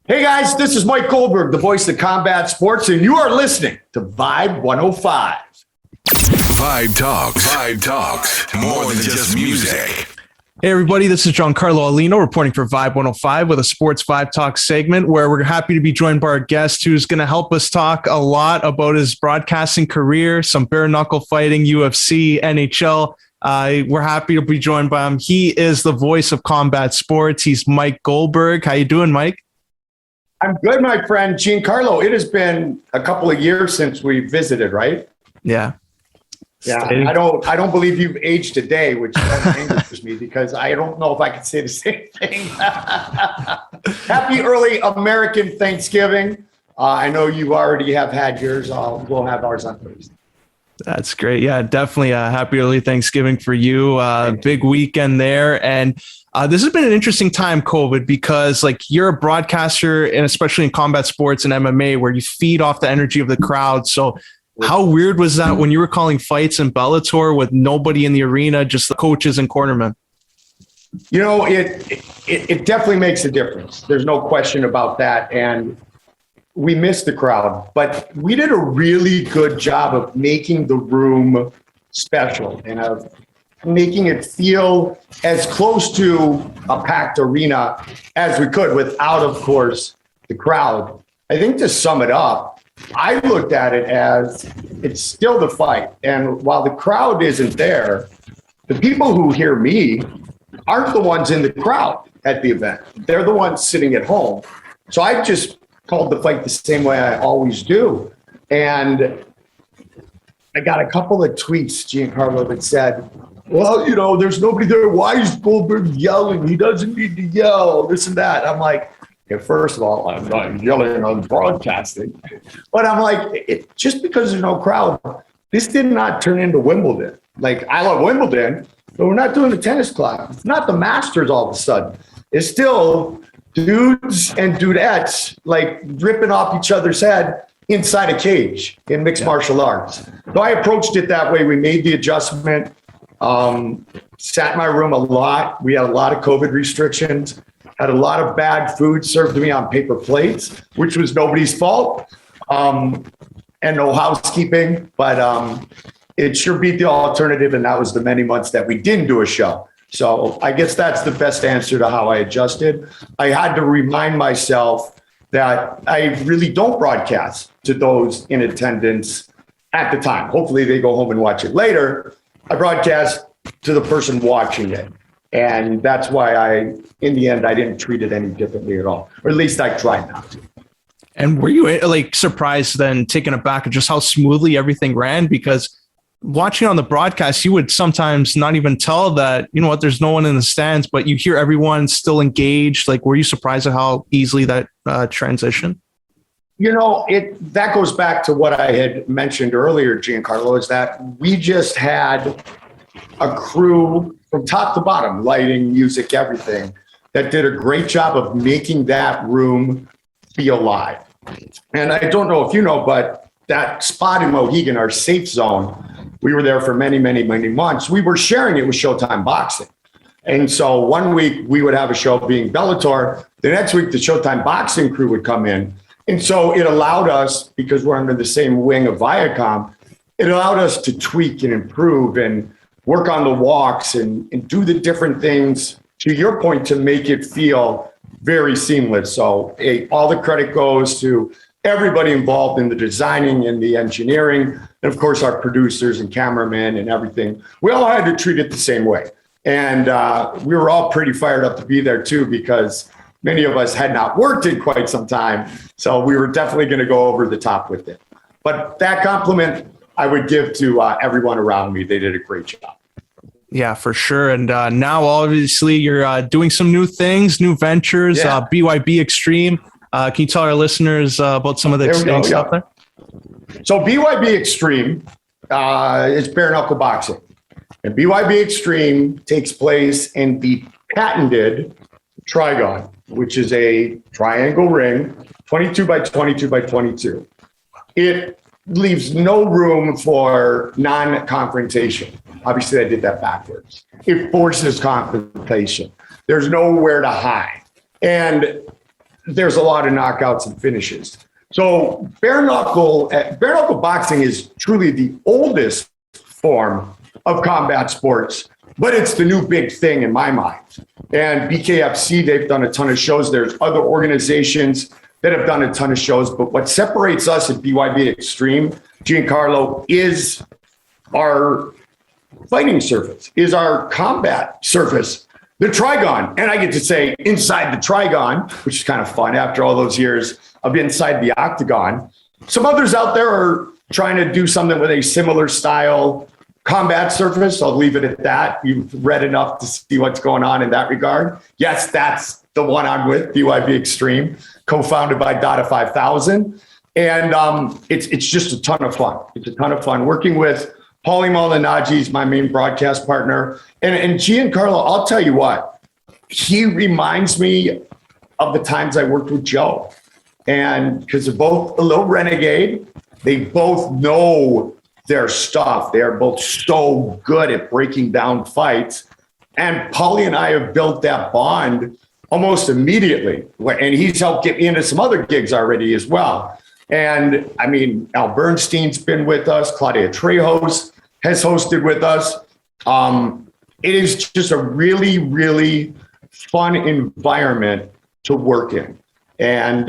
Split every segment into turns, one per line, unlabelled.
Hey guys, this is Mike Goldberg, the voice of combat sports, and you are listening to Vibe 105.
Vibe Talks. More than just music.
Hey everybody, this is Giancarlo Aulino reporting for Vibe 105 with a Sports VIBEtalks segment where we're happy to be joined by our guest who's going to help us talk a lot about his broadcasting career, some bare knuckle fighting, UFC, NHL. We're happy to be joined by him. He is the voice of combat sports. He's Mike Goldberg. How you doing, Mike?
I'm good, my friend. Giancarlo, it has been a couple of years since we visited, right?
Yeah.
I don't believe you've aged a day, which angers me because I don't know if I can say the same thing. Happy early American Thanksgiving. I know you already have had yours. We'll have ours on Thursday.
That's great. Yeah, definitely a happy early Thanksgiving for you. Big weekend there. And this has been an interesting time, COVID, because like you're a broadcaster and especially in combat sports and MMA where you feed off the energy of the crowd. So how weird was that when you were calling fights in Bellator with nobody in the arena, just the coaches and cornermen?
You know, it definitely makes a difference. There's no question about that. And we missed the crowd, but we did a really good job of making the room special and of making it feel as close to a packed arena as we could without, of course, the crowd. I think to sum it up, I looked at it as it's still the fight. And while the crowd isn't there, the people who hear me aren't the ones in the crowd at the event. They're the ones sitting at home. So I just called the fight the same way I always do. And I got a couple of tweets, Giancarlo, that said, well, you know, there's nobody there. Why is Goldberg yelling? He doesn't need to yell, this and that. I'm like, okay, first of all, I'm not yelling on broadcasting. But I'm like, just because there's no crowd, this did not turn into Wimbledon. Like, I love Wimbledon, but we're not doing the tennis club. It's not the Masters all of a sudden. It's still dudes and dudettes like ripping off each other's head inside a cage in mixed martial arts. So I approached it that way. We made the adjustment, sat in my room a lot. We had a lot of COVID restrictions, had a lot of bad food served to me on paper plates, which was nobody's fault, and no housekeeping, but it sure beat the alternative. And that was the many months that we didn't do a show. So I guess that's the best answer to how I adjusted. I had to remind myself that I really don't broadcast to those in attendance at the time. Hopefully they go home and watch it later. I broadcast to the person watching it. And that's why in the end, I didn't treat it any differently at all, or at least I tried not to.
And were you like surprised then, taken aback at just how smoothly everything ran? Because watching on the broadcast, you would sometimes not even tell that, you know what, there's no one in the stands, but you hear everyone still engaged. Like, were you surprised at how easily that transitioned?
You know, that goes back to what I had mentioned earlier, Giancarlo, is that we just had a crew from top to bottom, lighting, music, everything, that did a great job of making that room feel live. And I don't know if you know, but that spot in Mohegan, our safe zone, we were there for many, many, many months. We were sharing it with Showtime Boxing. And so one week we would have a show being Bellator. The next week, the Showtime Boxing crew would come in. And so it allowed us, because we're under the same wing of Viacom, it allowed us to tweak and improve and work on the walks and do the different things, to your point, to make it feel very seamless. So all the credit goes to everybody involved in the designing and the engineering, and of course our producers and cameramen and everything. We all had to treat it the same way. And we were all pretty fired up to be there too, because many of us had not worked in quite some time. So we were definitely going to go over the top with it. But that compliment I would give to everyone around me. They did a great job.
Yeah, for sure. And now obviously you're doing some new things, new ventures, BYB Extreme. Can you tell our listeners about some of the exciting stuff there?
So BYB Extreme is bare knuckle boxing. And BYB Extreme takes place in the patented Trigon, which is a triangle ring, 22 by 22 by 22. It leaves no room for non-confrontation. Obviously, I did that backwards. It forces confrontation. There's nowhere to hide. And there's a lot of knockouts and finishes. So bare knuckle boxing is truly the oldest form of combat sports, but it's the new big thing in my mind. And BKFC, they've done a ton of shows. There's other organizations that have done a ton of shows, but what separates us at BYB Extreme, Giancarlo, is our fighting surface, is our combat surface, the Trigon. And I get to say inside the Trigon, which is kind of fun after all those years of inside the octagon. Some others out there are trying to do something with a similar style combat surface. I'll leave it at that. You've read enough to see what's going on in that regard. Yes, that's the one I'm with, BYB Extreme, co-founded by Dada 5000. And it's just a ton of fun. It's a ton of fun working with Paulie Malignaggi is my main broadcast partner. And Giancarlo, I'll tell you what, he reminds me of the times I worked with Joe. And because they're both a little renegade, they both know their stuff. They are both so good at breaking down fights. And Paulie and I have built that bond almost immediately. And he's helped get me into some other gigs already as well. And I mean, Al Bernstein's been with us. Claudia Trejos has hosted with us. It is just a really, really fun environment to work in. And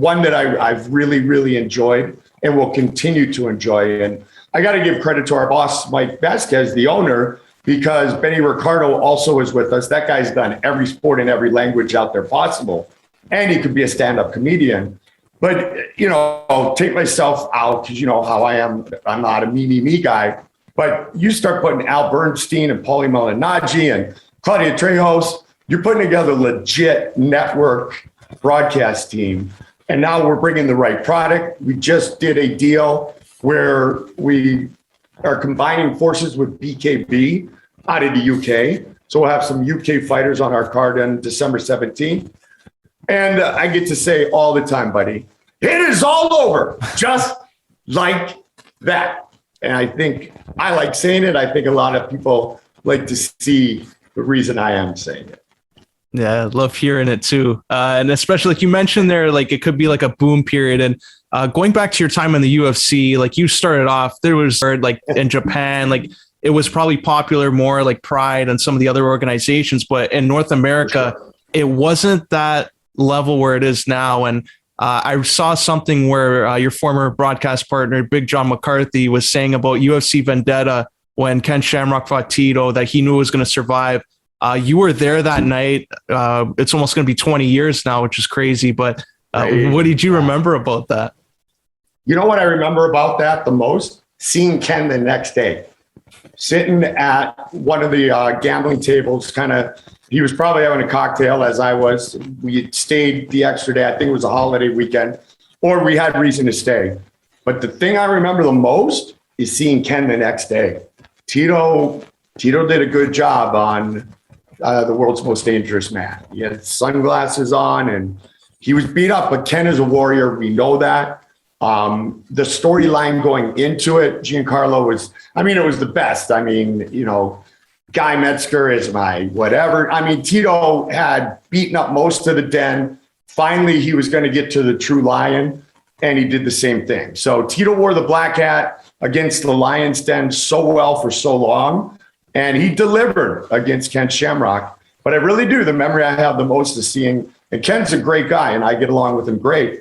one that I've really, really enjoyed and will continue to enjoy. And I got to give credit to our boss, Mike Vasquez, the owner, because Benny Ricardo also is with us. That guy's done every sport in every language out there possible. And he could be a stand-up comedian. But, you know, I'll take myself out because you know how I am. I'm not a me guy. But you start putting Al Bernstein and Paulie Malignaggi and Claudia Trejos, you're putting together a legit network broadcast team. And now we're bringing the right product. We just did a deal where we are combining forces with BKB out of the UK. So we'll have some UK fighters on our card on December 17th. And I get to say all the time, buddy, it is all over just like that. And I think I like saying it. I think a lot of people like to see the reason I am saying it.
Yeah, I love hearing it too. And especially like you mentioned there, like it could be like a boom period. And going back to your time in the UFC, like you started off, there was like in Japan, like it was probably popular more like Pride and some of the other organizations. But in North America, it wasn't that level where it is now. And I saw something where your former broadcast partner, Big John McCarthy, was saying about UFC Vendetta when Ken Shamrock fought Tito that he knew it was going to survive. You were there that night. It's almost going to be 20 years now, which is crazy. But what did you remember about that?
You know what I remember about that the most? Seeing Ken the next day, sitting at one of the gambling tables, he was probably having a cocktail as I was. We had stayed the extra day. I think it was a holiday weekend, or we had reason to stay. But the thing I remember the most is seeing Ken the next day. Tito did a good job on the world's most dangerous man. He had sunglasses on and he was beat up, but Ken is a warrior. We know that. The storyline going into it, Giancarlo it was the best. I mean, you know, Guy Metzger is my whatever. I mean, Tito had beaten up most of the den. Finally, he was going to get to the true lion, and he did the same thing. So Tito wore the black hat against the Lion's Den so well for so long, and he delivered against Ken Shamrock. But I really do. The memory I have the most is seeing, and Ken's a great guy, and I get along with him great,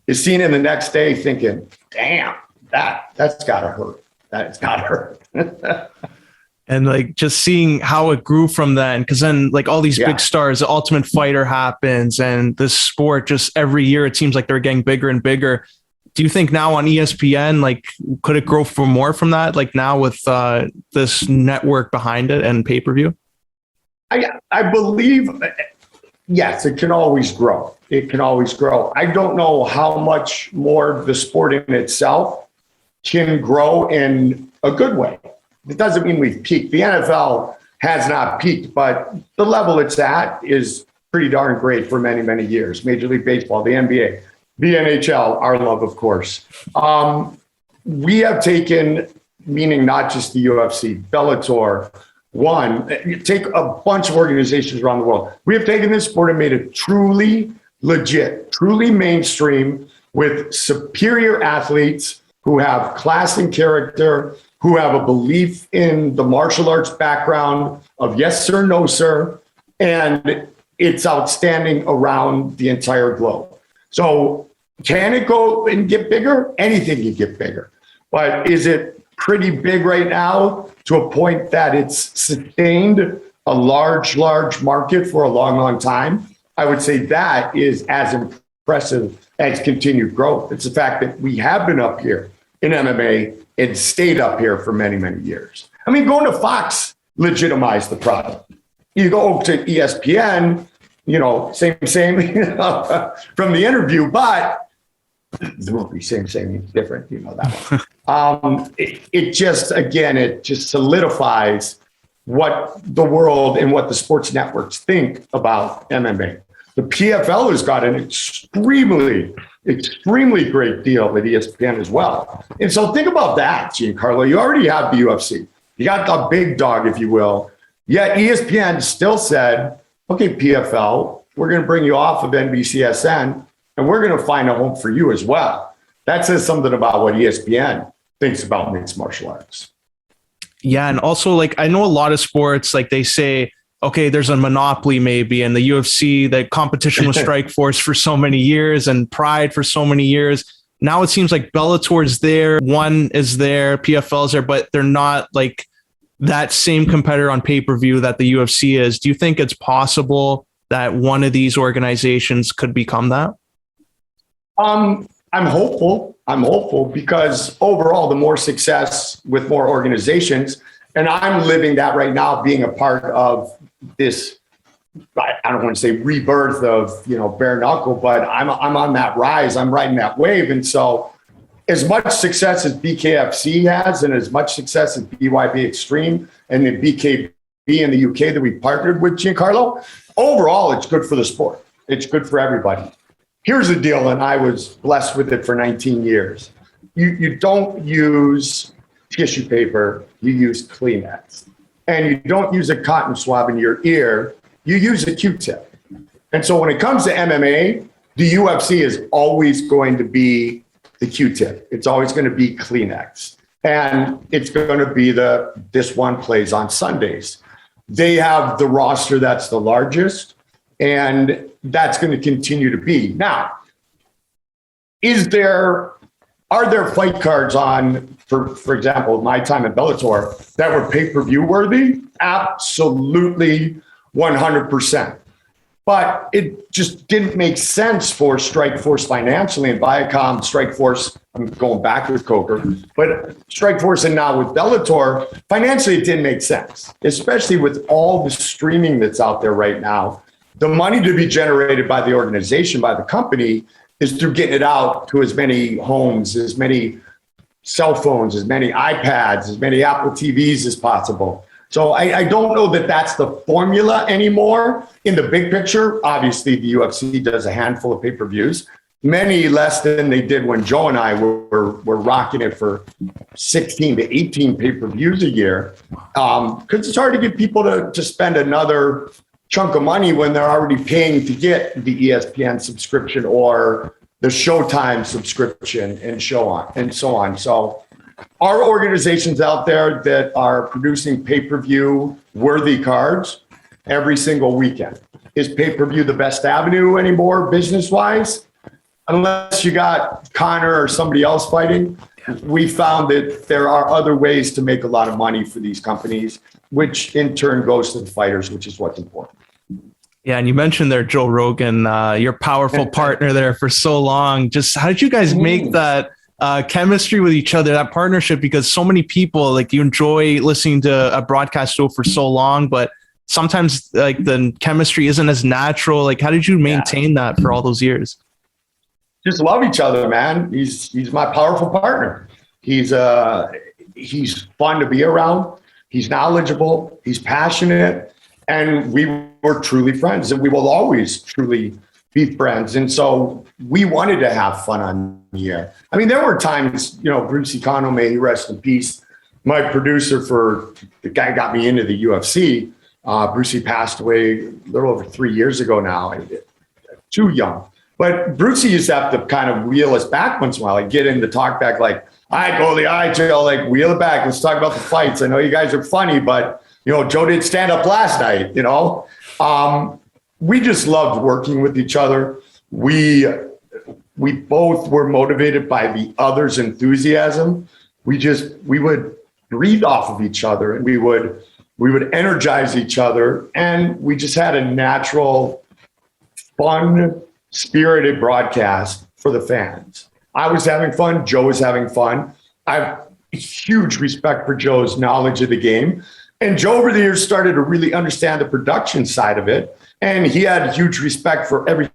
is seeing him the next day thinking, damn, that's got to hurt. That's got to hurt.
And like just seeing how it grew from then, because then like all these big stars, the Ultimate Fighter happens, and this sport just every year it seems like they're getting bigger and bigger. Do you think now on ESPN, like could it grow for more from that? Like now with this network behind it and pay-per-view?
I believe, yes, it can always grow. It can always grow. I don't know how much more the sport in itself can grow in a good way. It doesn't mean we've peaked. The NFL has not peaked, but the level it's at is pretty darn great for many, many years. Major League Baseball, the NBA, the NHL, our love, of course. We have taken, meaning not just the UFC, Bellator, take a bunch of organizations around the world. We have taken this sport and made it truly legit, truly mainstream with superior athletes who have class and character, who have a belief in the martial arts background of yes, sir, no, sir. And it's outstanding around the entire globe. So can it go and get bigger? Anything can get bigger. But is it pretty big right now to a point that it's sustained a large market for a long time? I would say that is as impressive as continued growth. It's the fact that we have been up here in MMA and stayed up here for many, many years. I mean, going to Fox legitimized the product. You go to ESPN, same from the interview, but the movie, same, different, that one. It just solidifies what the world and what the sports networks think about MMA. The PFL has got an extremely great deal with ESPN as well. And so think about that, Giancarlo. You already have the UFC. You got the big dog, if you will. Yet ESPN still said, okay, PFL, we're going to bring you off of NBCSN and we're going to find a home for you as well. That says something about what ESPN thinks about mixed martial arts.
Yeah. And also, I know a lot of sports, they say, okay, there's a monopoly maybe, and the UFC, the competition with Strikeforce for so many years and Pride for so many years. Now it seems like Bellator's there, One is there, PFL's there, but they're not that same competitor on pay-per-view that the UFC is. Do you think it's possible that one of these organizations could become that?
I'm hopeful because overall, the more success with more organizations, and I'm living that right now, being a part of this, I don't want to say rebirth of, bare knuckle, but I'm on that rise. I'm riding that wave. And so as much success as BKFC has and as much success as BYB Extreme and the BKB in the UK that we partnered with, Giancarlo, overall, it's good for the sport. It's good for everybody. Here's the deal, and I was blessed with it for 19 years. You don't use tissue paper, you use Kleenex. And you don't use a cotton swab in your ear, you use a Q-tip. And so when it comes to MMA, the UFC is always going to be the Q-tip. It's always going to be Kleenex. And it's going to be this one plays on Sundays. They have the roster that's the largest, and that's going to continue to be. Now, are there fight cards on, for example, my time at Bellator, that were pay-per-view worthy? Absolutely, 100%. But it just didn't make sense for Strikeforce financially, and Viacom, Strikeforce, I'm going back with Coker, but Strikeforce and now with Bellator, financially it didn't make sense, especially with all the streaming that's out there right now. The money to be generated by the organization, by the company, is through getting it out to as many homes, as many cell phones, as many iPads, as many Apple TVs as possible. So I don't know that that's the formula anymore. In the big picture, obviously the UFC does a handful of pay-per-views, many less than they did when Joe and I were rocking it for 16 to 18 pay-per-views a year. Because it's hard to get people to spend another chunk of money when they're already paying to get the ESPN subscription or the Showtime subscription and so on. So are organizations out there that are producing pay-per-view worthy cards every single weekend? Is pay-per-view the best avenue anymore business-wise? Unless you got Connor or somebody else fighting, we found that there are other ways to make a lot of money for these companies, which in turn goes to the fighters, which is what's important.
Yeah, and you mentioned there Joe Rogan, your powerful partner there for so long. Just how did you guys make that chemistry with each other, that partnership? Because so many people, you enjoy listening to a broadcast show for so long, but sometimes the chemistry isn't as natural. How did you maintain that for all those years?
Just love each other, man. He's my powerful partner. He's fun to be around. He's knowledgeable. He's passionate. And we were truly friends, and we will always truly be friends. And so we wanted to have fun on the air. I mean, there were times, Bruce Econo, may he rest in peace, my producer for the guy got me into the UFC. Brucey passed away a little over 3 years ago now. too young. But Brucey used to have to kind of wheel us back once in a while, like get in the talk back, like, all right, Goldie, all right, Joe, like wheel it back. Let's talk about the fights. I know you guys are funny, but Joe did stand up last night, We just loved working with each other. We both were motivated by the other's enthusiasm. We would breathe off of each other, and we would energize each other. And we just had a natural, fun, spirited broadcast for the fans. I was having fun. Joe was having fun. I have huge respect for Joe's knowledge of the game. And Joe over the years started to really understand the production side of it. And he had huge respect for everything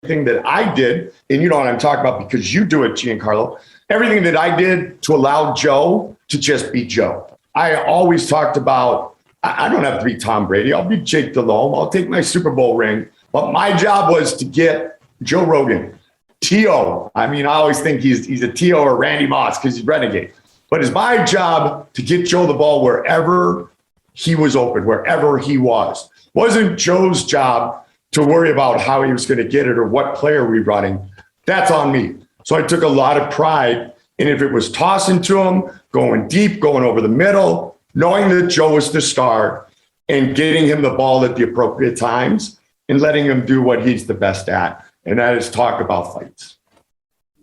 that I did. And you know what I'm talking about because you do it, Giancarlo. Everything that I did to allow Joe to just be Joe. I always talked about, I don't have to be Tom Brady. I'll be Jake Delhomme. I'll take my Super Bowl ring. But my job was to get Joe Rogan, T.O. I mean, I always think he's a T.O. or Randy Moss because he's Renegade. But it's my job to get Joe the ball wherever he was open, wherever he was. Wasn't Joe's job to worry about how he was going to get it or what player we running. That's on me. So I took a lot of pride in if it was tossing to him, going deep, going over the middle, knowing that Joe was the star and getting him the ball at the appropriate times and letting him do what he's the best at. And that is talk about fights.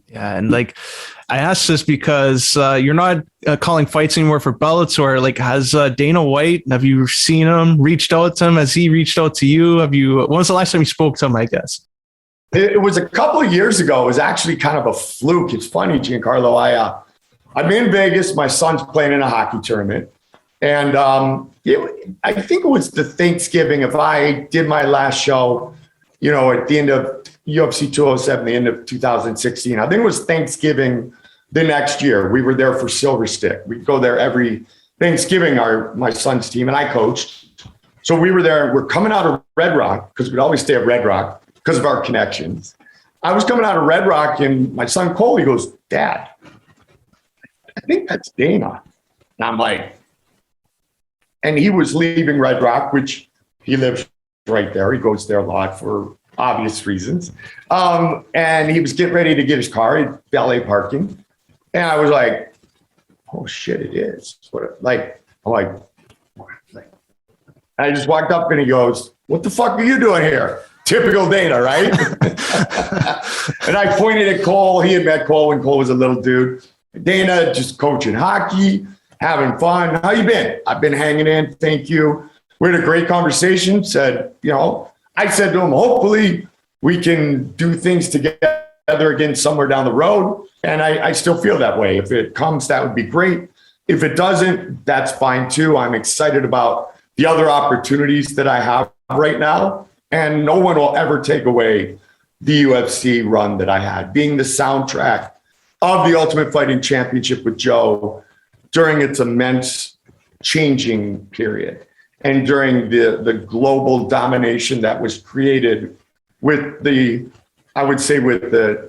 Yeah. And I asked this because you're not calling fights anymore for Bellator. Has Dana White, have you seen him, reached out to him? Has he reached out to you? When was the last time you spoke to him, I guess?
It was a couple of years ago. It was actually kind of a fluke. It's funny, Giancarlo. I'm in Vegas. My son's playing in a hockey tournament. And I think it was the Thanksgiving. If I did my last show, at the end of UFC 207, the end of 2016, I think it was Thanksgiving the next year. We were there for Silver Stick. We'd go there every Thanksgiving, my son's team, and I coached. So we were there. We're coming out of Red Rock because we'd always stay at Red Rock because of our connections. I was coming out of Red Rock, and my son Cole, he goes, "Dad, I think that's Dana." And I'm like, and he was leaving Red Rock, which he lives right there. He goes there a lot for obvious reasons. And he was getting ready to get his car in valet parking. And I was like, oh shit, it is. I just walked up and he goes, "What the fuck are you doing here?" Typical Dana, right? And I pointed at Cole. He had met Cole when Cole was a little dude. "Dana, just coaching hockey, having fun. How you been?" "I've been hanging in. Thank you." We had a great conversation. I said to him, hopefully we can do things together again somewhere down the road. And I still feel that way. If it comes, that would be great. If it doesn't, that's fine too. I'm excited about the other opportunities that I have right now. And no one will ever take away the UFC run that I had, being the soundtrack of the Ultimate Fighting Championship with Joe during its immense changing period. And during the global domination that was created with the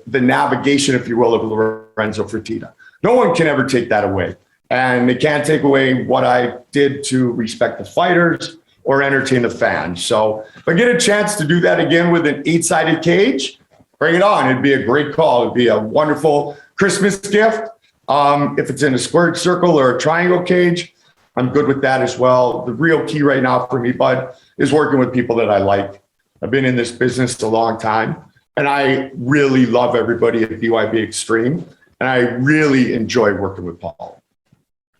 navigation, if you will, of Lorenzo Fertitta. No one can ever take that away. And they can't take away what I did to respect the fighters or entertain the fans. So if I get a chance to do that again with an 8-sided cage, bring it on. It'd be a great call. It'd be a wonderful Christmas gift. If it's in a squared circle or a triangle cage, I'm good with that as well. The real key right now for me, bud, is working with people that I like. I've been in this business a long time, and I really love everybody at BYB Extreme, and I really enjoy working with Paul.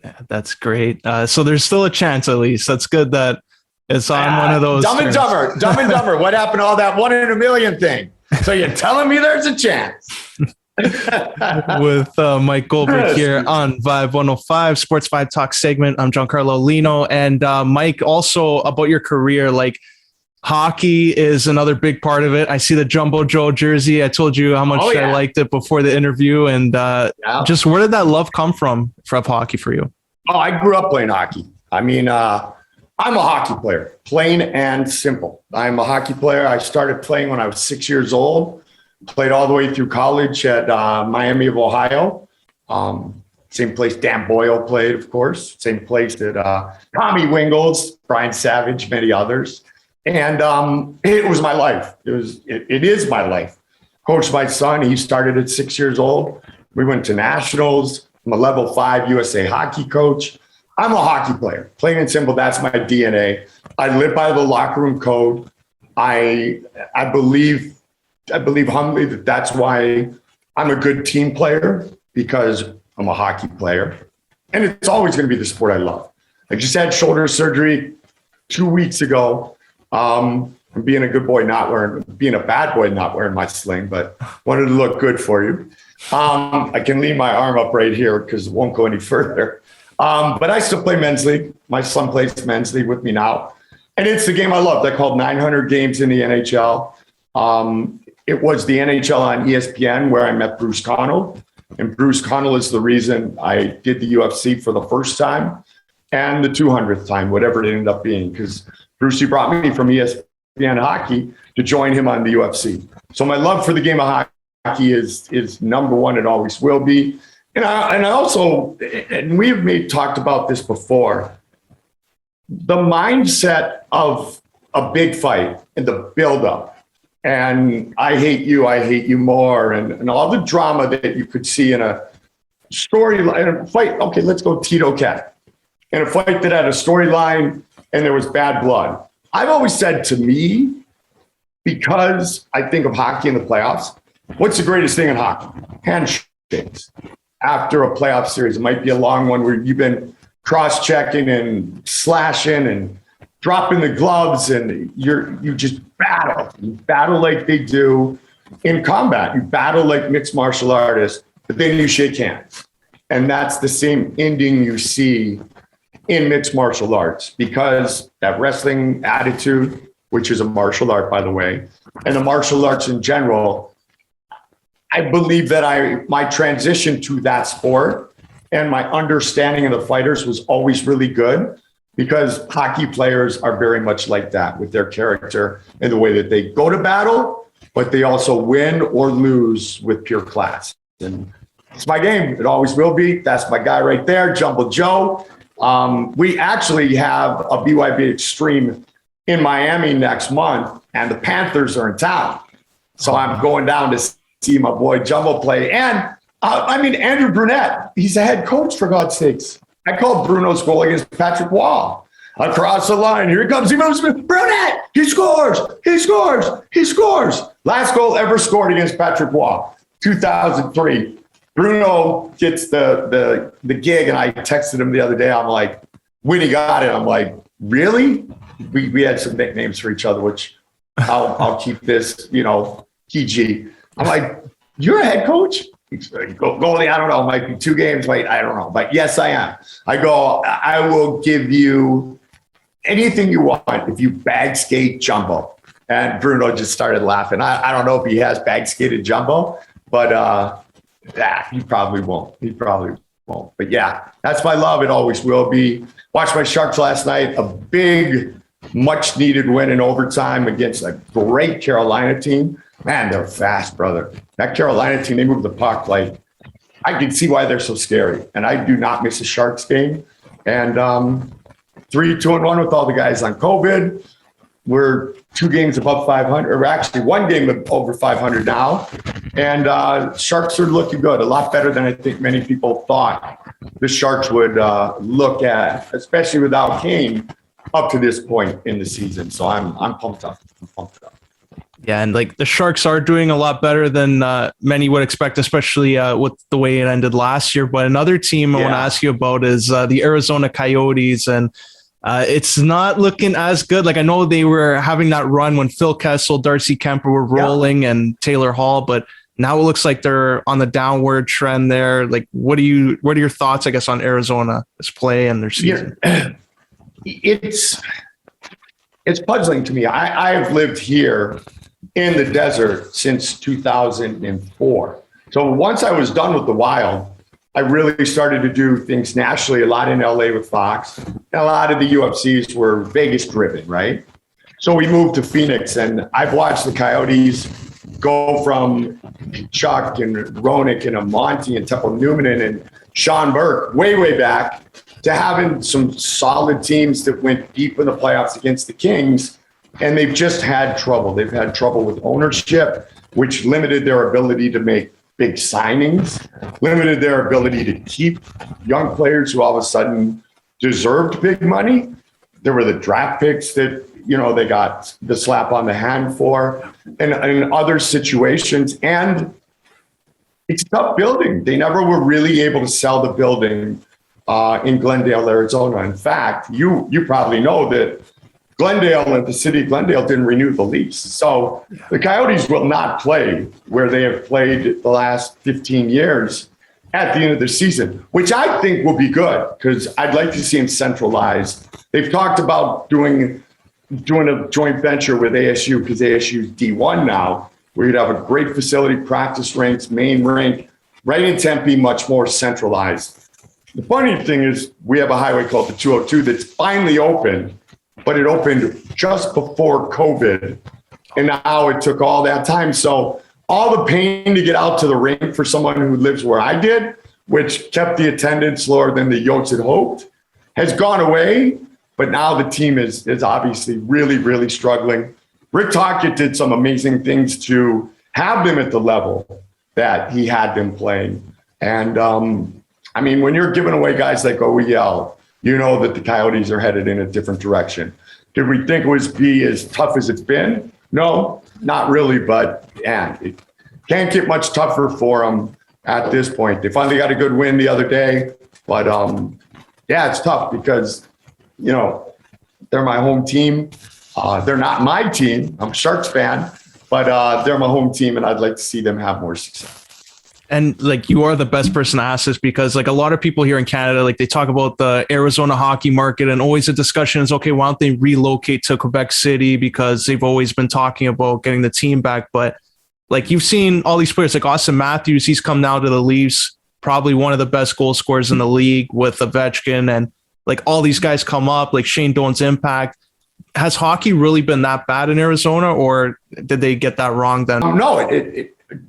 Yeah, that's great. So there's still a chance, at least. That's good that it's on one of those.
Dumb and Dumber. What happened to all that 1 in a million thing? So you're telling me there's a chance?
With Mike Goldberg here on Vibe 105 Sports VIBEtalks segment. I'm Giancarlo Aulino. And Mike, also about your career, hockey is another big part of it. I see the Jumbo Joe jersey. I told you how much I liked it before the interview. And just where did that love come from hockey for you?
Oh, I grew up playing hockey. I mean, I'm a hockey player, plain and simple. I'm a hockey player. I started playing when I was 6 years old. Played all the way through college at Miami of Ohio. Same place Dan Boyle played, of course. Same place that Tommy Wingles, Brian Savage, many others. And it was my life. It is my life. Coached my son. He started at 6 years old. We went to nationals. I'm a level 5 USA hockey coach. I'm a hockey player. Plain and simple, that's my DNA. I live by the locker room code. I believe humbly that that's why I'm a good team player, because I'm a hockey player. And it's always going to be the sport I love. I just had shoulder surgery 2 weeks ago. I'm being a good boy, being a bad boy, not wearing my sling, but wanted to look good for you. I can lean my arm up right here because it won't go any further. But I still play men's league. My son plays men's league with me now. And it's the game I love. They're called 900 games in the NHL. It was the NHL on ESPN where I met Bruce Connell. And Bruce Connell is the reason I did the UFC for the first time and the 200th time, whatever it ended up being, because Brucey brought me from ESPN hockey to join him on the UFC. So my love for the game of hockey is number one. It always will be. And I also, and we've talked about this before, the mindset of a big fight and the buildup, and I hate you more, and all the drama that you could see in a storyline, in a fight. Okay, let's go Tito Cat. In a fight that had a storyline and there was bad blood. I've always said, to me, because I think of hockey in the playoffs, what's the greatest thing in hockey? Handshakes. After a playoff series, it might be a long one where you've been cross-checking and slashing and dropping the gloves, and you just battle. You battle like they do in combat. You battle like mixed martial artists, but then you shake hands. And that's the same ending you see in mixed martial arts, because that wrestling attitude, which is a martial art, by the way, and the martial arts in general, I believe that my transition to that sport and my understanding of the fighters was always really good, because hockey players are very much like that with their character and the way that they go to battle, but they also win or lose with pure class. And it's my game. It always will be. That's my guy right there, Jumbo Joe. We actually have a BYB Extreme in Miami next month, and the Panthers are in town. So I'm going down to see my boy Jumbo play. And Andrew Brunette, he's a head coach, for God's sakes. I called Bruno's goal against Patrick Wall. Across the line, here he comes. He moves. Brunette, he scores. Last goal ever scored against Patrick Wall, 2003. Bruno gets the gig, and I texted him the other day. I'm like, when he got it, I'm like, really? We had some nicknames for each other, which I'll keep this, PG. I'm like, you're a head coach? He's like, goalie, I don't know. Might be 2 games late. I don't know. But yes, I am. I go, I will give you anything you want if you bag skate Jumbo. And Bruno just started laughing. I don't know if he has bag skated Jumbo, but he probably won't. But yeah, that's my love. It always will be. Watched my Sharks last night. A big, much needed win in overtime against a great Carolina team. Man, they're fast, brother. That Carolina team, they move the puck like, I can see why they're so scary. And I do not miss a Sharks game. And 3-2-1 with all the guys on COVID. We're 2 games above 500, or actually 1 game over 500 now. And Sharks are looking good, a lot better than I think many people thought the Sharks would look at, especially without Kane up to this point in the season. So I'm pumped up.
Yeah, and like the Sharks are doing a lot better than many would expect, especially with the way it ended last year. But another team I want to ask you about is the Arizona Coyotes, and it's not looking as good. Like, I know they were having that run when Phil Kessel, Darcy Kemper were rolling, and Taylor Hall, but now it looks like they're on the downward trend there. Like, what are your thoughts, I guess, on Arizona's play and their season?
Yeah. It's puzzling to me. I've lived here in the desert since 2004. So once I was done with the Wild, I really started to do things nationally, a lot in LA with Fox. And a lot of the UFCs were Vegas driven, right? So we moved to Phoenix, and I've watched the Coyotes go from Chuck and Roenick and Monty and Temple Newman and Sean Burke way back to having some solid teams that went deep in the playoffs against the Kings. and they've just had trouble. They've had trouble with ownership, which limited their ability to make big signings, limited their ability to keep young players who all of a sudden deserved big money. There were the draft picks that, they got the slap on the hand for, and in other situations. And it's a tough building. They never were really able to sell the building in Glendale, Arizona. In fact, you probably know that Glendale and the city of Glendale didn't renew the lease. So the Coyotes will not play where they have played the last 15 years at the end of the season, which I think will be good because I'd like to see them centralized. They've talked about doing a joint venture with ASU because ASU is D1 now, where you'd have a great facility, practice rinks, main rink, right in Tempe, much more centralized. The funny thing is we have a highway called the 202 that's finally open, but it opened just before COVID. And now it took all that time. So all the pain to get out to the rink for someone who lives where I did, which kept the attendance lower than the Yotes had hoped, has gone away. But now the team is obviously really, really struggling. Rick Tocchet did some amazing things to have them at the level that he had them playing. And when you're giving away guys like OEL, you know that the Coyotes are headed in a different direction. Did we think it would be as tough as it's been? No, not really, but it can't get much tougher for them at this point. They finally got a good win the other day, but it's tough because, they're my home team. They're not my team. I'm a Sharks fan, but they're my home team, and I'd like to see them have more success.
And you are the best person to ask this because a lot of people here in Canada, they talk about the Arizona hockey market, and always the discussion is, okay, why don't they relocate to Quebec City because they've always been talking about getting the team back. But you've seen all these players like Austin Matthews, he's come now to the Leafs, probably one of the best goal scorers in the league with Ovechkin, and all these guys come up, like Shane Doan's impact. Has hockey really been that bad in Arizona, or did they get that wrong then?
No,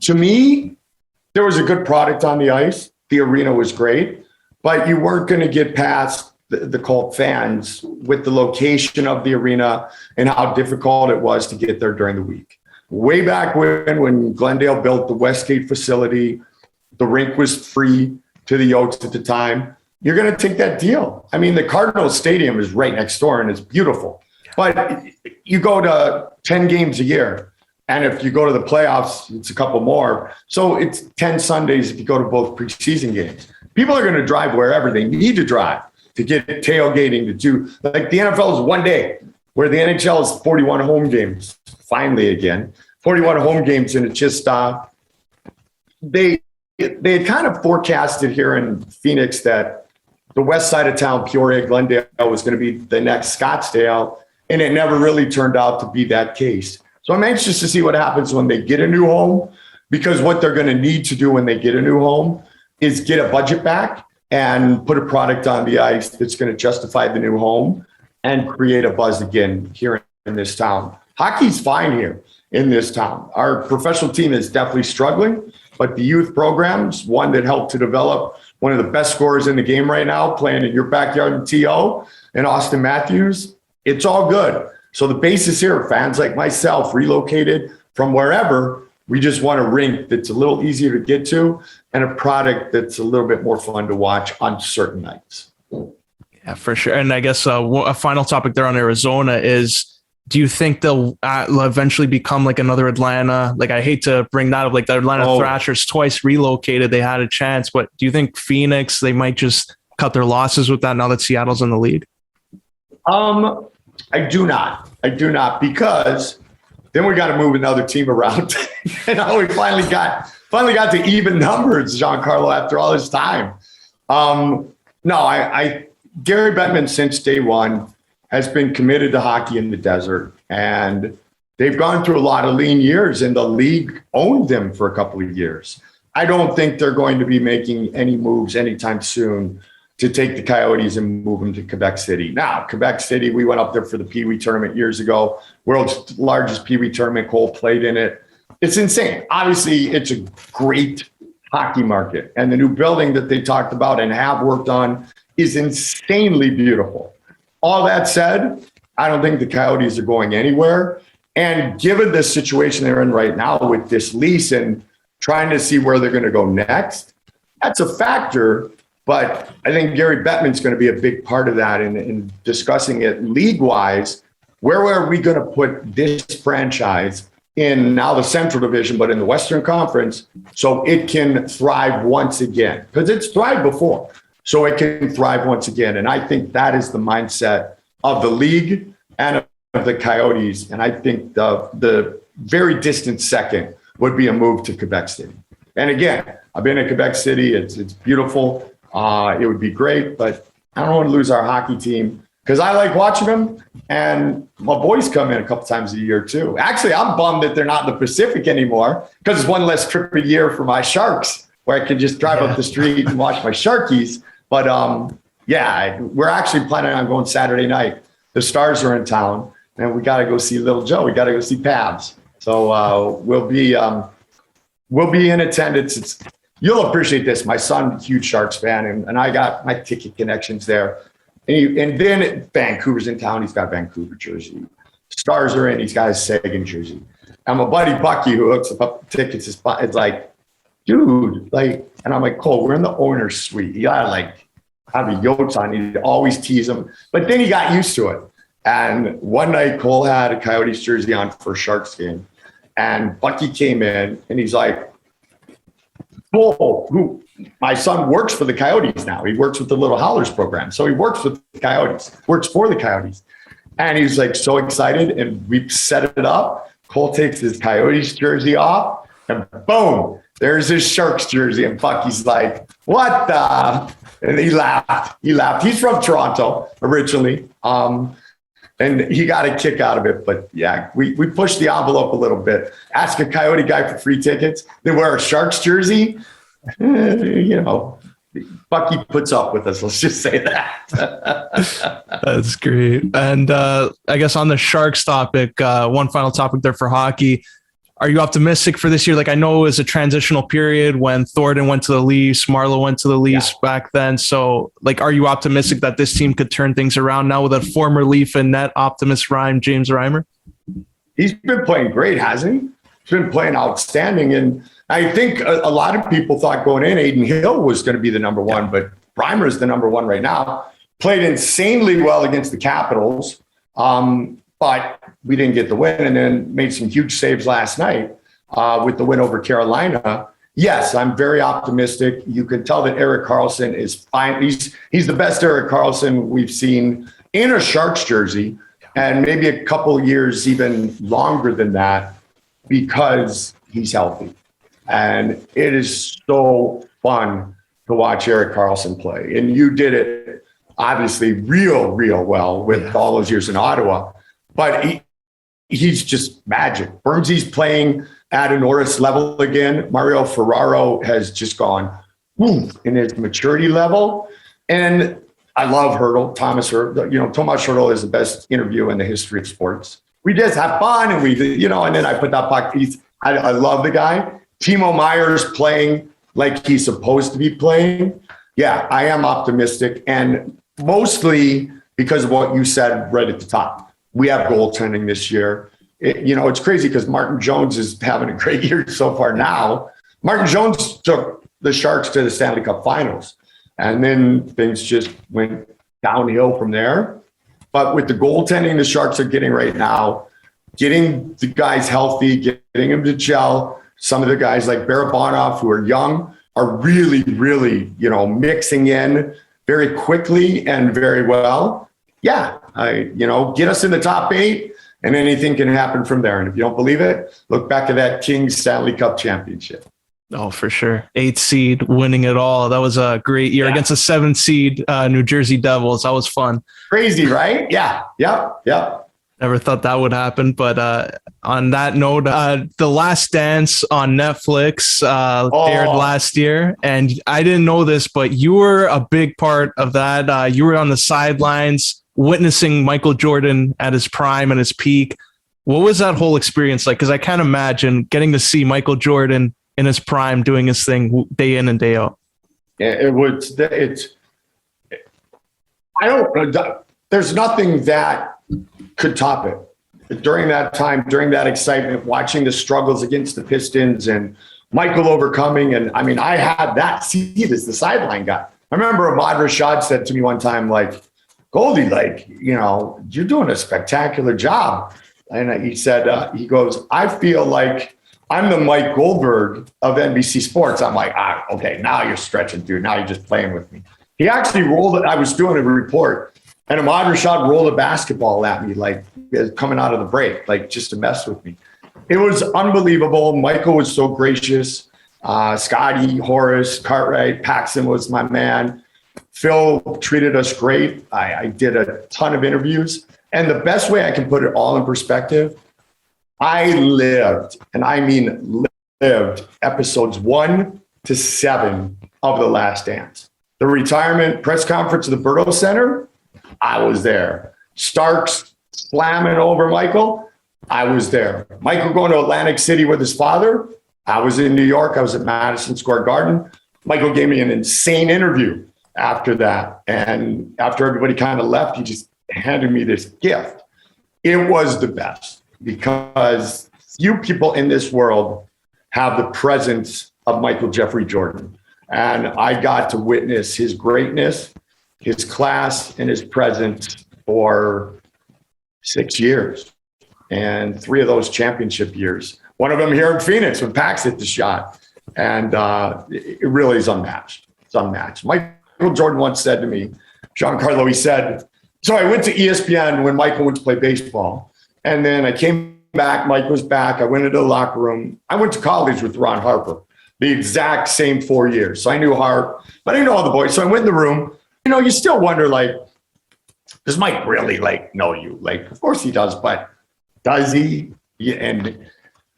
to me, there was a good product on the ice. The arena was great, but you weren't going to get past the cult fans with the location of the arena and how difficult it was to get there during the week. Way back when Glendale built the Westgate facility, the rink was free to the Yotes at the time. You're going to take that deal. The Cardinals Stadium is right next door and it's beautiful, but you go to 10 games a year. And if you go to the playoffs, it's a couple more. So it's 10 Sundays if you go to both preseason games. People are going to drive wherever they need to drive to get tailgating, to do the NFL is one day, where the NHL is 41 home games. Finally, again, 41 home games, and it just they had kind of forecasted here in Phoenix that the west side of town, Peoria, Glendale, was going to be the next Scottsdale, and it never really turned out to be that case. So I'm anxious to see what happens when they get a new home, because what they're going to need to do when they get a new home is get a budget back and put a product on the ice that's going to justify the new home and create a buzz again here in this town. Hockey's fine here in this town. Our professional team is definitely struggling, but the youth programs, one that helped to develop one of the best scorers in the game right now, playing in your backyard in TO, and Austin Matthews, it's all good. So the basis here, fans like myself, relocated from wherever, we just want a rink that's a little easier to get to and a product that's a little bit more fun to watch on certain nights.
Yeah, for sure. And I guess a final topic there on Arizona is, do you think they'll eventually become another Atlanta? I hate to bring that up, the Atlanta Thrashers twice relocated, they had a chance, but do you think Phoenix, they might just cut their losses with that now that Seattle's in the lead?
I do not, because then we got to move another team around. And now we finally got to even numbers, Giancarlo, after all this time. Gary Bettman since day one has been committed to hockey in the desert, and they've gone through a lot of lean years, and the league owned them for a couple of years. I don't think they're going to be making any moves anytime soon to take the Coyotes and move them to Quebec City. Now, Quebec City, we went up there for the Pee Wee tournament years ago. World's largest Pee Wee tournament. Cole played in it. It's insane. Obviously, it's a great hockey market. And the new building that they talked about and have worked on is insanely beautiful. All that said, I don't think the Coyotes are going anywhere. And given the situation they're in right now with this lease and trying to see where they're going to go next, that's a factor. But I think Gary Bettman's going to be a big part of that in discussing it league-wise. Where are we going to put this franchise in now the Central Division, but in the Western Conference, so it can thrive once again? Because it's thrived before, so it can thrive once again. And I think that is the mindset of the league and of the Coyotes. And I think the very distant second would be a move to Quebec City. And again, I've been in Quebec City. It's beautiful. It would be great, but I don't want to lose our hockey team because I like watching them. And my boys come in a couple times a year too. Actually, I'm bummed that they're not in the Pacific anymore because it's one less trip a year for my Sharks where I can just drive up the street and watch my Sharkies. But yeah, we're actually planning on going Saturday night. The Stars are in town, and we got to go see Little Joe. We got to go see Pabs. So we'll be in attendance. You'll appreciate this. My son, huge Sharks fan, and I got my ticket connections there. And then Vancouver's in town. He's got a Vancouver jersey. Stars are in. He's got his Sagan jersey. And my buddy Bucky, who hooks up the tickets, is like, dude, like, and I'm like, Cole, we're in the owner's suite. You gotta like have a yachts on. You always tease him. But then he got used to it. And one night, Cole had a Coyotes jersey on for a Sharks game. And Bucky came in and he's like, Cole, who my son works for the Coyotes now. He works with the Little Howlers program. So he works with the Coyotes, works for the Coyotes. And he's like so excited. And we set it up. Cole takes his Coyotes jersey off and boom, there's his Sharks jersey. And Bucky's like, what the? And he laughed. He's from Toronto originally. And he got a kick out of it. But yeah, we pushed the envelope a little bit. Ask a Coyote guy for free tickets. They wear a Sharks jersey. You know, Bucky puts up with us. Let's just say that.
That's great. And I guess on the Sharks topic, one final topic there for hockey. Are you optimistic for this year? Like, I know it was a transitional period when Thornton went to the Leafs, Marleau went to the Leafs back then. So, like, are you optimistic that this team could turn things around now with a former Leaf and net optimist James Reimer?
He's been playing great, hasn't he? He's been playing outstanding. And I think a lot of people thought going in, Aiden Hill was going to be the number one, but Reimer is the number one right now. Played insanely well against the Capitals. But we didn't get the win, and then made some huge saves last night with the win over Carolina. Yes, I'm very optimistic. You can tell that Erik Karlsson is fine. He's the best Erik Karlsson we've seen in a Sharks jersey, and maybe a couple years even longer than that because he's healthy. And it is so fun to watch Erik Karlsson play. And you did it obviously real well with all those years in Ottawa. But he's just magic. Bermsey's playing at a Norris level again. Mario Ferraro has just gone in his maturity level. And I love Hurdle, Thomas Hurdle. You know, Tomas Hurdle is the best interview in the history of sports. We just have fun and and then I put that puck. I love the guy. Timo Meyer's playing like he's supposed to be playing. Yeah, I am optimistic. And mostly because of what you said right at the top. We have goaltending this year. It's crazy because Martin Jones is having a great year so far now. Martin Jones took the Sharks to the Stanley Cup Finals, and then things just went downhill from there. But with the goaltending the Sharks are getting right now, getting the guys healthy, getting them to gel, some of the guys like Barabanov who are young are really, mixing in very quickly and very well. Yeah, get us in the top 8 and anything can happen from there. And if you don't believe it, look back at that Kings Stanley Cup championship.
Oh, for sure. 8th seed winning it all. That was a great year against a 7th seed New Jersey Devils. That was fun.
Crazy, right? Yeah. Yep.
Never thought that would happen. But on that note, The Last Dance on Netflix aired last year. And I didn't know this, but you were a big part of that. You were on the sidelines witnessing Michael Jordan at his prime and his peak. What was that whole experience like? Because I can't imagine getting to see Michael Jordan in his prime doing his thing day in and day out.
Yeah, there's nothing that could top it. During that time, during that excitement, watching the struggles against the Pistons and Michael overcoming. And I mean, I had that seat as the sideline guy. I remember Ahmad Rashad said to me one time, like, Goldie, like, you're doing a spectacular job. And he said, he goes, I feel like I'm the Mike Goldberg of NBC Sports. I'm like, okay, now you're stretching, dude. Now you're just playing with me. He actually rolled it. I was doing a report, and Ahmad Rashad rolled a basketball at me, like coming out of the break, like just to mess with me. It was unbelievable. Michael was so gracious. Scotty, Horace, Cartwright, Paxson was my man. Phil treated us great. I did a ton of interviews. And the best way I can put it all in perspective, I lived, and I mean lived, episodes 1 to 7 of The Last Dance. The retirement press conference at the Berto Center, I was there. Starks slamming over Michael, I was there. Michael going to Atlantic City with his father, I was in New York. I was at Madison Square Garden. Michael gave me an insane interview after that. And after everybody kind of left, he just handed me this gift. It was the best because few people in this world have the presence of Michael Jeffrey Jordan. And I got to witness his greatness, his class, and his presence for 6 years. And 3 of those championship years. One of them here in Phoenix when Pax hit the shot. And it really is unmatched. It's unmatched. Michael Jordan once said to me, Giancarlo, he said, so I went to ESPN when Michael went to play baseball. And then I came back, Mike was back. I went into the locker room. I went to college with Ron Harper, the exact same 4 years. So I knew Harp, but I didn't know all the boys. So I went in the room. You still wonder, like, does Mike really, like, know you? Like, of course he does, but does he? Yeah, and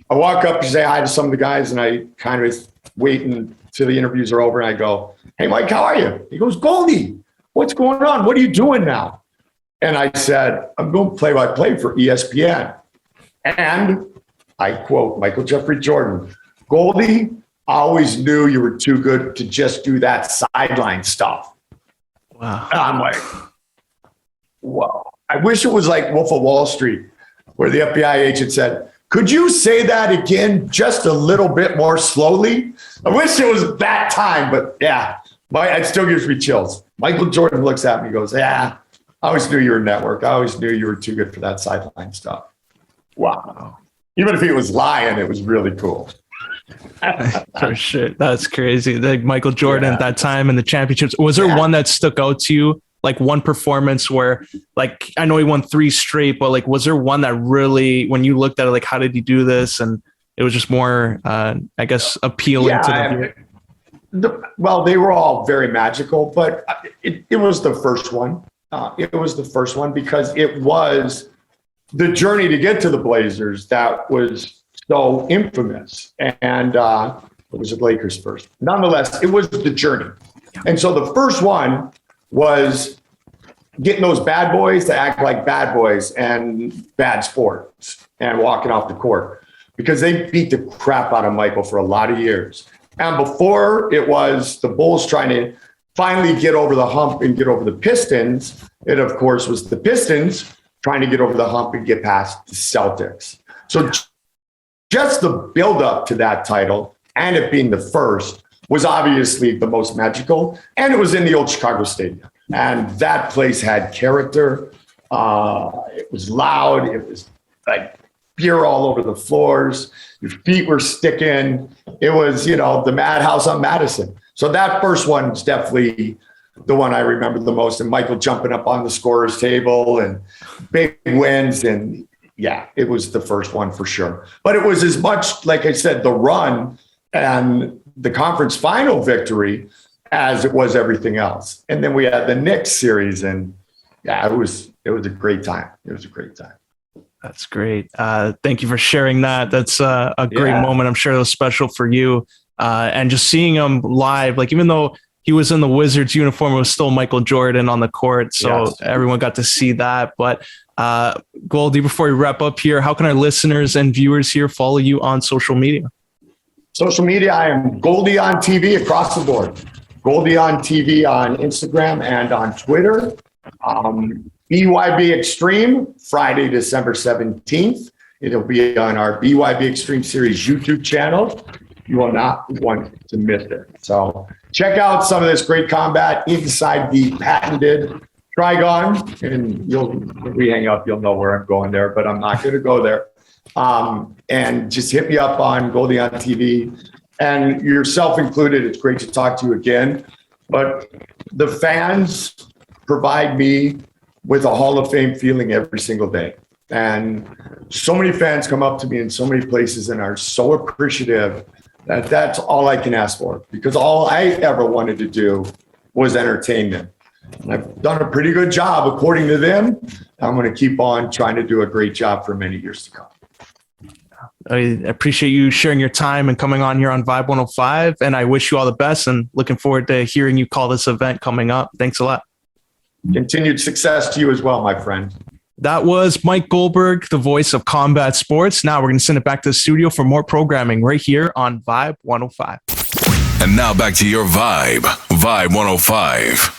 I walk up to say hi to some of the guys, and I kind of wait until the interviews are over, and I go, hey, Mike, how are you? He goes, Goldie, what's going on? What are you doing now? And I said, I'm going play-by-play for ESPN. And I quote Michael Jeffrey Jordan, Goldie, I always knew you were too good to just do that sideline stuff.
Wow.
And I'm like, whoa. I wish it was like Wolf of Wall Street, where the FBI agent said, could you say that again just a little bit more slowly? I wish it was that time, but yeah, it still gives me chills. Michael Jordan looks at me and goes, yeah, I always knew you were network. I always knew you were too good for that sideline stuff. Wow. Even if he was lying, it was really cool.
For sure. That's crazy. Like Michael Jordan at that time in the championships. Was there one that stuck out to you? Like one performance where, like, I know he won 3 straight, but like, was there one that really, when you looked at it, like, how did he do this? And it was just more, I guess, appealing to the
well, they were all very magical, but it was the first one. It was the first one because it was the journey to get to the Blazers that was so infamous. And it was the Lakers first. Nonetheless, it was the journey. And so the first one was getting those bad boys to act like bad boys and bad sports and walking off the court because they beat the crap out of Michael for a lot of years. And before it was the Bulls trying to finally get over the hump and get over the Pistons, it of course was the Pistons trying to get over the hump and get past the Celtics. So just the buildup to that title and it being the first was obviously the most magical, and it was in the old Chicago Stadium. And that place had character. It was loud. It was like beer all over the floors. Your feet were sticking. It was, the madhouse on Madison. So that first one is definitely the one I remember the most. And Michael jumping up on the scorer's table and big wins. And yeah, it was the first one for sure. But it was as much, like I said, the run and the conference final victory as it was everything else. And then we had the Knicks series, and yeah, it was a great time. It was a great time.
That's great. Thank you for sharing that. That's a great moment. I'm sure it was special for you. And just seeing him live, like, even though he was in the Wizards uniform, it was still Michael Jordan on the court. So everyone got to see that. But Goldie, before we wrap up here, how can our listeners and viewers here follow you on social media?
Social media, I am Goldie on TV across the board. Goldie on TV on Instagram and on Twitter. BYB Extreme, Friday, December 17th. It'll be on our BYB Extreme Series YouTube channel. You will not want to miss it. So check out some of this great combat inside the patented Trigon, and when we hang up, you'll know where I'm going there, but I'm not going to go there. And just hit me up on Goldie on TV, and yourself included. It's great to talk to you again. But the fans provide me with a Hall of Fame feeling every single day. And so many fans come up to me in so many places and are so appreciative that that's all I can ask for, because all I ever wanted to do was entertain them. And I've done a pretty good job according to them. I'm going to keep on trying to do a great job for many years to come.
I appreciate you sharing your time and coming on here on Vibe 105. And I wish you all the best and looking forward to hearing you call this event coming up. Thanks a lot.
Continued success to you as well, my friend.
That was Mike Goldberg, the voice of combat sports. Now we're going to send it back to the studio for more programming right here on Vibe 105.
And now back to your Vibe 105.